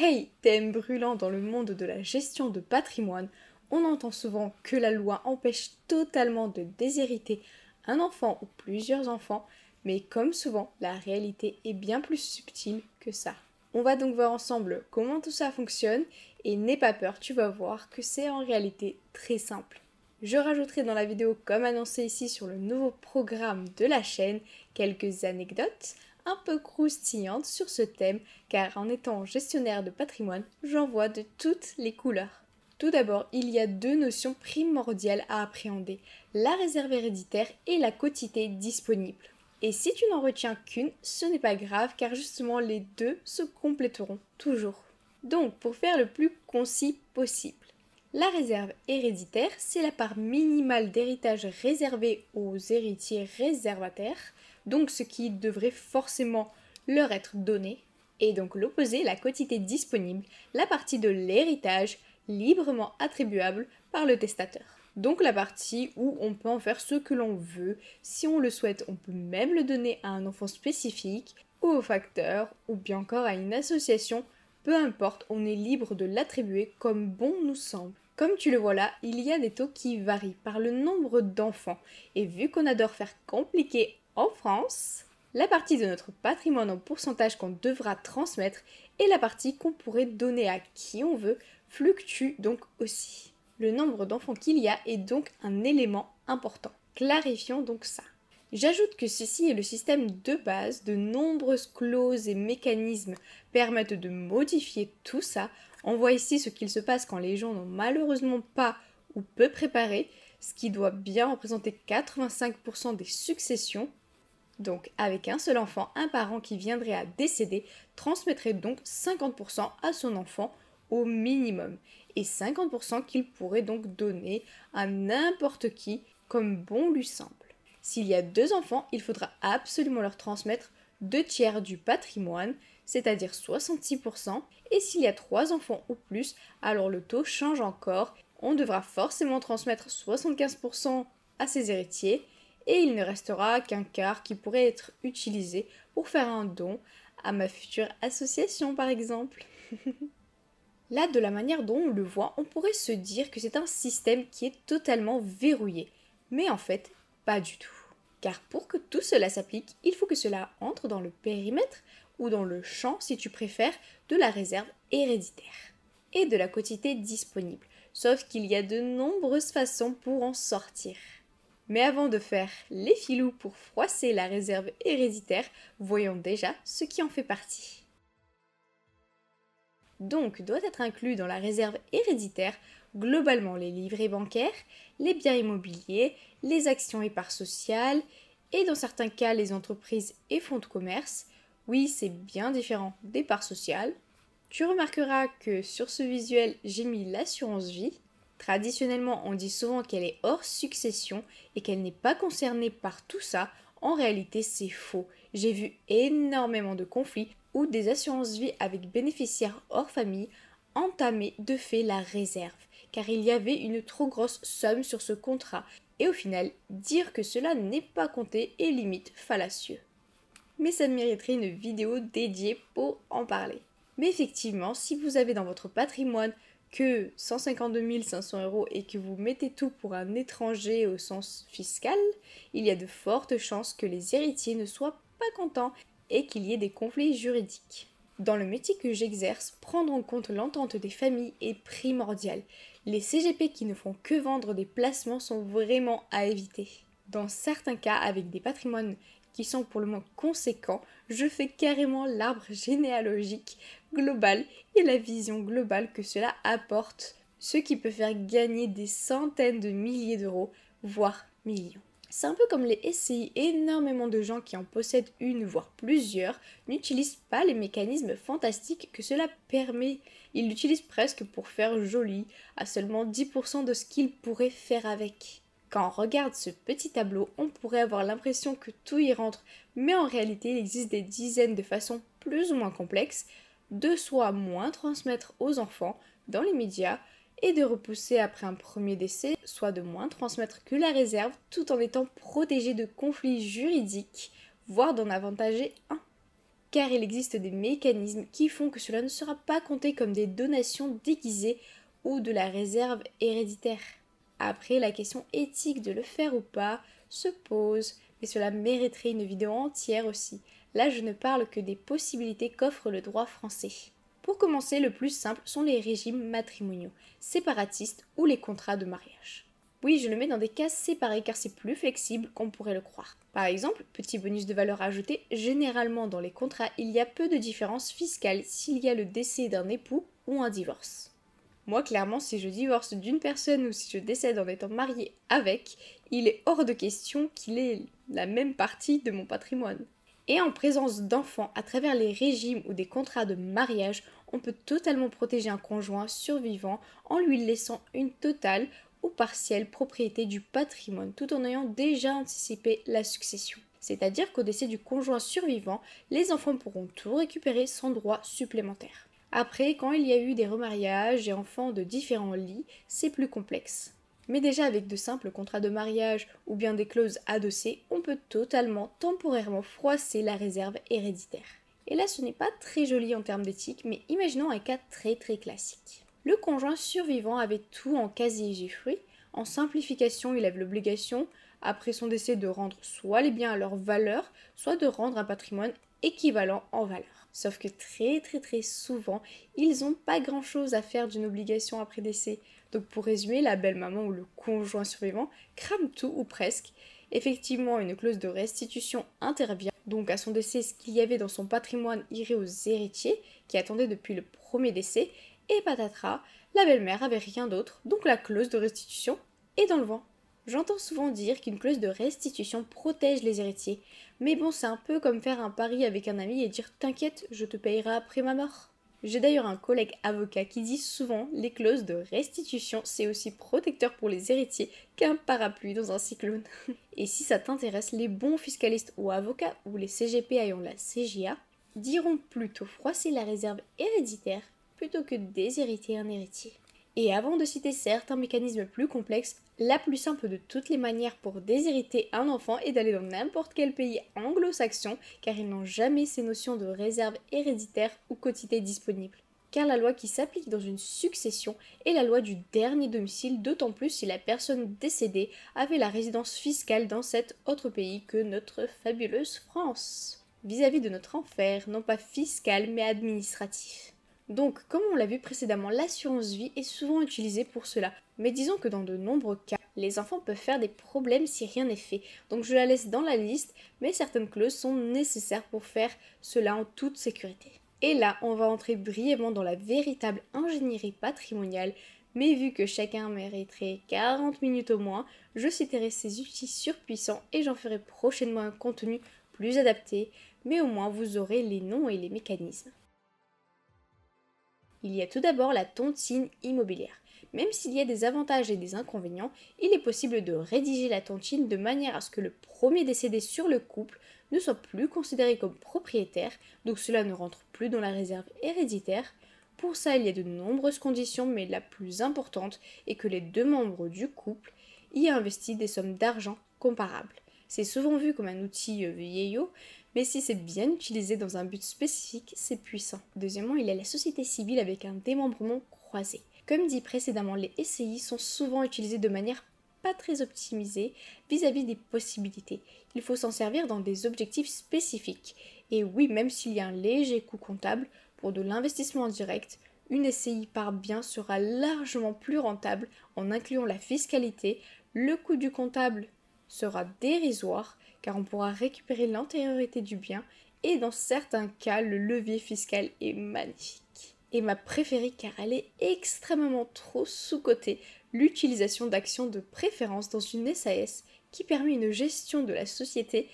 Hey, thème brûlant dans le monde de la gestion de patrimoine, on entend souvent que la loi empêche totalement de déshériter un enfant ou plusieurs enfants, mais comme souvent, la réalité est bien plus subtile que ça. On va donc voir ensemble comment tout ça fonctionne et n'aie pas peur, tu vas voir que c'est en réalité très simple. Je rajouterai dans la vidéo, comme annoncé ici sur le nouveau programme de la chaîne, quelques anecdotes un peu croustillantes sur ce thème, car en étant gestionnaire de patrimoine, j'en vois de toutes les couleurs. Tout d'abord, il y a deux notions primordiales à appréhender, la réserve héréditaire et la quotité disponible. Et si tu n'en retiens qu'une, ce n'est pas grave, car justement les deux se compléteront toujours. Donc, pour faire le plus concis possible, la réserve héréditaire, c'est la part minimale d'héritage réservée aux héritiers réservataires, donc ce qui devrait forcément leur être donné, et donc l'opposé, la quotité disponible, la partie de l'héritage librement attribuable par le testateur. Donc la partie où on peut en faire ce que l'on veut, si on le souhaite, on peut même le donner à un enfant spécifique, ou au facteur, ou bien encore à une association, peu importe, on est libre de l'attribuer comme bon nous semble. Comme tu le vois là, il y a des taux qui varient par le nombre d'enfants, et vu qu'on adore faire compliqué en France, la partie de notre patrimoine en pourcentage qu'on devra transmettre et la partie qu'on pourrait donner à qui on veut fluctue donc aussi. Le nombre d'enfants qu'il y a est donc un élément important. Clarifions donc ça. J'ajoute que ceci est le système de base, de nombreuses clauses et mécanismes permettent de modifier tout ça. On voit ici ce qu'il se passe quand les gens n'ont malheureusement pas ou peu préparé, ce qui doit bien représenter 85% des successions. Donc avec un seul enfant, un parent qui viendrait à décéder transmettrait donc 50% à son enfant au minimum et 50% qu'il pourrait donc donner à n'importe qui comme bon lui semble. S'il y a deux enfants, il faudra absolument leur transmettre 2/3 du patrimoine, c'est-à-dire 66%, et s'il y a trois enfants ou plus, alors le taux change encore, on devra forcément transmettre 75% à ses héritiers, et il ne restera qu'un quart qui pourrait être utilisé pour faire un don à ma future association par exemple. Là, de la manière dont on le voit, on pourrait se dire que c'est un système qui est totalement verrouillé. Mais en fait, pas du tout. Car pour que tout cela s'applique, il faut que cela entre dans le périmètre ou dans le champ, si tu préfères, de la réserve héréditaire et de la quotité disponible. Sauf qu'il y a de nombreuses façons pour en sortir. Mais avant de faire les filous pour froisser la réserve héréditaire, voyons déjà ce qui en fait partie. Donc, doit être inclus dans la réserve héréditaire globalement les livrets bancaires, les biens immobiliers, les actions et parts sociales, et dans certains cas les entreprises et fonds de commerce. Oui, c'est bien différent des parts sociales. Tu remarqueras que sur ce visuel, j'ai mis l'assurance vie. Traditionnellement, on dit souvent qu'elle est hors succession et qu'elle n'est pas concernée par tout ça. En réalité, c'est faux. J'ai vu énormément de conflits où des assurances vie avec bénéficiaires hors famille entamaient de fait la réserve, car il y avait une trop grosse somme sur ce contrat, et au final, dire que cela n'est pas compté est limite fallacieux. Mais ça mériterait une vidéo dédiée pour en parler. Mais effectivement, si vous avez dans votre patrimoine que 152 500 € et que vous mettez tout pour un étranger au sens fiscal, il y a de fortes chances que les héritiers ne soient pas contents et qu'il y ait des conflits juridiques. Dans le métier que j'exerce, prendre en compte l'entente des familles est primordial. Les CGP qui ne font que vendre des placements sont vraiment à éviter. Dans certains cas, avec des patrimoines qui sont pour le moins conséquents, je fais carrément l'arbre généalogique global et la vision globale que cela apporte, ce qui peut faire gagner des centaines de milliers d'euros, voire millions. C'est un peu comme les SCI, énormément de gens qui en possèdent une, voire plusieurs, n'utilisent pas les mécanismes fantastiques que cela permet. Ils l'utilisent presque pour faire joli, à seulement 10% de ce qu'ils pourraient faire avec. Quand on regarde ce petit tableau, on pourrait avoir l'impression que tout y rentre, mais en réalité, il existe des dizaines de façons plus ou moins complexes de soit moins transmettre aux enfants dans les médias et de repousser après un premier décès, soit de moins transmettre que la réserve tout en étant protégé de conflits juridiques, voire d'en avantager un. car il existe des mécanismes qui font que cela ne sera pas compté comme des donations déguisées ou de la réserve héréditaire. Après, la question éthique de le faire ou pas se pose, mais cela mériterait une vidéo entière aussi. Là, je ne parle que des possibilités qu'offre le droit français. Pour commencer, le plus simple sont les régimes matrimoniaux, séparatistes ou les contrats de mariage. Oui, je le mets dans des cases séparées car c'est plus flexible qu'on pourrait le croire. Par exemple, petit bonus de valeur ajoutée, généralement dans les contrats, il y a peu de différence fiscale s'il y a le décès d'un époux ou un divorce. Moi, clairement, si je divorce d'une personne ou si je décède en étant mariée avec, il est hors de question qu'il ait la même partie de mon patrimoine. Et en présence d'enfants, à travers les régimes ou des contrats de mariage, on peut totalement protéger un conjoint survivant en lui laissant une totale ou partielle propriété du patrimoine tout en ayant déjà anticipé la succession. C'est-à-dire qu'au décès du conjoint survivant, les enfants pourront tout récupérer sans droit supplémentaire. Après, quand il y a eu des remariages et enfants de différents lits, c'est plus complexe. Mais déjà avec de simples contrats de mariage ou bien des clauses adossées, on peut totalement, temporairement froisser la réserve héréditaire. Et là, ce n'est pas très joli en termes d'éthique, mais imaginons un cas très classique. Le conjoint survivant avait tout en quasi-usufruit. En simplification, il avait l'obligation, après son décès, de rendre soit les biens à leur valeur, soit de rendre un patrimoine équivalent en valeur. Sauf que très souvent, ils n'ont pas grand chose à faire d'une obligation après décès. Donc pour résumer, la belle-maman ou le conjoint survivant crame tout ou presque. Effectivement, une clause de restitution intervient. Donc à son décès, ce qu'il y avait dans son patrimoine irait aux héritiers qui attendaient depuis le premier décès. Et patatras, la belle-mère avait rien d'autre, donc la clause de restitution est dans le vent. J'entends souvent dire qu'une clause de restitution protège les héritiers, mais bon, c'est un peu comme faire un pari avec un ami et dire t'inquiète, je te payerai après ma mort. J'ai d'ailleurs un collègue avocat qui dit souvent les clauses de restitution c'est aussi protecteur pour les héritiers qu'un parapluie dans un cyclone. Et si ça t'intéresse, les bons fiscalistes ou avocats ou les CGP ayant la CJA diront plutôt froisser la réserve héréditaire plutôt que déshériter un héritier. Et avant de citer certains mécanismes plus complexes, la plus simple de toutes les manières pour déshériter un enfant est d'aller dans n'importe quel pays anglo-saxon car ils n'ont jamais ces notions de réserve héréditaire ou quotité disponible. Car la loi qui s'applique dans une succession est la loi du dernier domicile, d'autant plus si la personne décédée avait la résidence fiscale dans cet autre pays que notre fabuleuse France. Vis-à-vis de notre enfer, non pas fiscal mais administratif. Donc, comme on l'a vu précédemment, l'assurance vie est souvent utilisée pour cela. Mais disons que dans de nombreux cas, les enfants peuvent faire des problèmes si rien n'est fait. Donc je la laisse dans la liste, mais certaines clauses sont nécessaires pour faire cela en toute sécurité. Et là, on va entrer brièvement dans la véritable ingénierie patrimoniale, mais vu que chacun mériterait 40 minutes au moins, je citerai ces outils surpuissants et j'en ferai prochainement un contenu plus adapté, mais au moins vous aurez les noms et les mécanismes. Il y a tout d'abord la tontine immobilière. Même s'il y a des avantages et des inconvénients, il est possible de rédiger la tontine de manière à ce que le premier décédé sur le couple ne soit plus considéré comme propriétaire, donc cela ne rentre plus dans la réserve héréditaire. Pour ça, il y a de nombreuses conditions, mais la plus importante est que les deux membres du couple y aient investi des sommes d'argent comparables. C'est souvent vu comme un outil vieillot, mais si c'est bien utilisé dans un but spécifique, c'est puissant. Deuxièmement, il y a la société civile avec un démembrement croisé. Comme dit précédemment, les SCI sont souvent utilisés de manière pas très optimisée vis-à-vis des possibilités. Il faut s'en servir dans des objectifs spécifiques. Et oui, même s'il y a un léger coût comptable, pour de l'investissement direct, une SCI par bien sera largement plus rentable en incluant la fiscalité, le coût du comptable sera dérisoire car on pourra récupérer l'antériorité du bien et dans certains cas le levier fiscal est magnifique. Et ma préférée car elle est extrêmement trop sous-cotée, l'utilisation d'actions de préférence dans une SAS qui permet une gestion de la société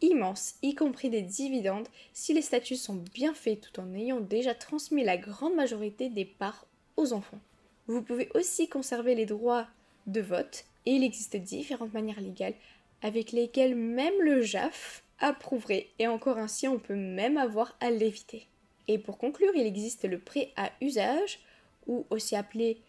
immense, y compris des dividendes, si les statuts sont bien faits tout en ayant déjà transmis la grande majorité des parts aux enfants. Vous pouvez aussi conserver les droits de vote et il existe différentes manières légales avec lesquelles même le JAF approuverait et encore ainsi on peut même avoir à l'éviter. Et pour conclure, il existe le prêt à usage ou aussi appelé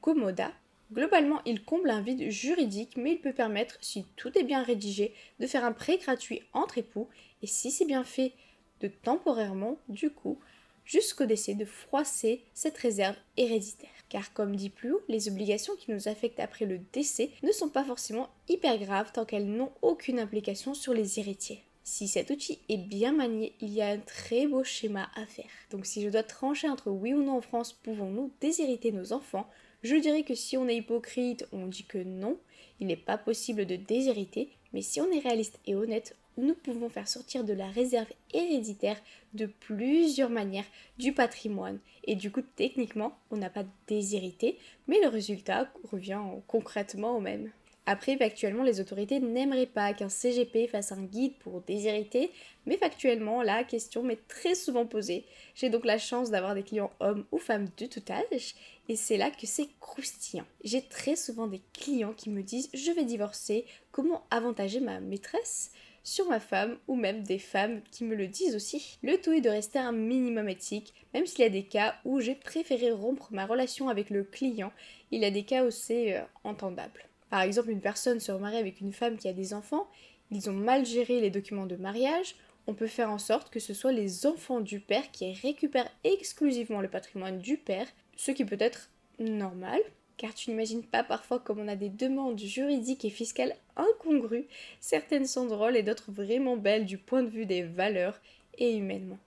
commoda. Globalement, il comble un vide juridique mais il peut permettre, si tout est bien rédigé, de faire un prêt gratuit entre époux et si c'est bien fait de temporairement, du coup, jusqu'au décès de froisser cette réserve héréditaire. Car comme dit plus haut, les obligations qui nous affectent après le décès ne sont pas forcément hyper graves tant qu'elles n'ont aucune implication sur les héritiers. Si cet outil est bien manié, il y a un très beau schéma à faire. Donc si je dois trancher entre oui ou non en France, pouvons-nous déshériter nos enfants, je dirais que si on est hypocrite, on dit que non, il n'est pas possible de déshériter, mais si on est réaliste et honnête, nous pouvons faire sortir de la réserve héréditaire de plusieurs manières du patrimoine. Et du coup, techniquement, on n'a pas déshérité, mais le résultat revient concrètement au même. Après, factuellement, les autorités n'aimeraient pas qu'un CGP fasse un guide pour déshériter, mais factuellement, la question m'est très souvent posée. J'ai donc la chance d'avoir des clients hommes ou femmes de tout âge, et c'est là que c'est croustillant. J'ai très souvent des clients qui me disent « je vais divorcer, comment avantager ma maîtresse ?» sur ma femme, ou même des femmes qui me le disent aussi. Le tout est de rester un minimum éthique, même s'il y a des cas où j'ai préféré rompre ma relation avec le client, il y a des cas où c'est entendable. Par exemple, une personne se remarie avec une femme qui a des enfants, ils ont mal géré les documents de mariage, on peut faire en sorte que ce soit les enfants du père qui récupèrent exclusivement le patrimoine du père, ce qui peut être normal, car tu n'imagines pas parfois comme on a des demandes juridiques et fiscales incongrues, certaines sont drôles et d'autres vraiment belles du point de vue des valeurs et humainement.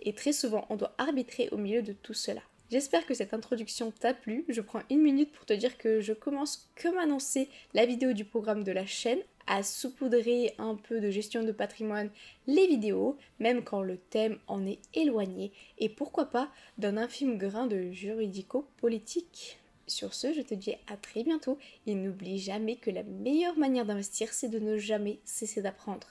Et très souvent, on doit arbitrer au milieu de tout cela. J'espère que cette introduction t'a plu. Je prends une minute pour te dire que je commence, comme annoncé, la vidéo du programme de la chaîne à saupoudrer un peu de gestion de patrimoine les vidéos, même quand le thème en est éloigné, et pourquoi pas d'un infime grain de juridico-politique. Sur ce, je te dis à très bientôt et n'oublie jamais que la meilleure manière d'investir, c'est de ne jamais cesser d'apprendre.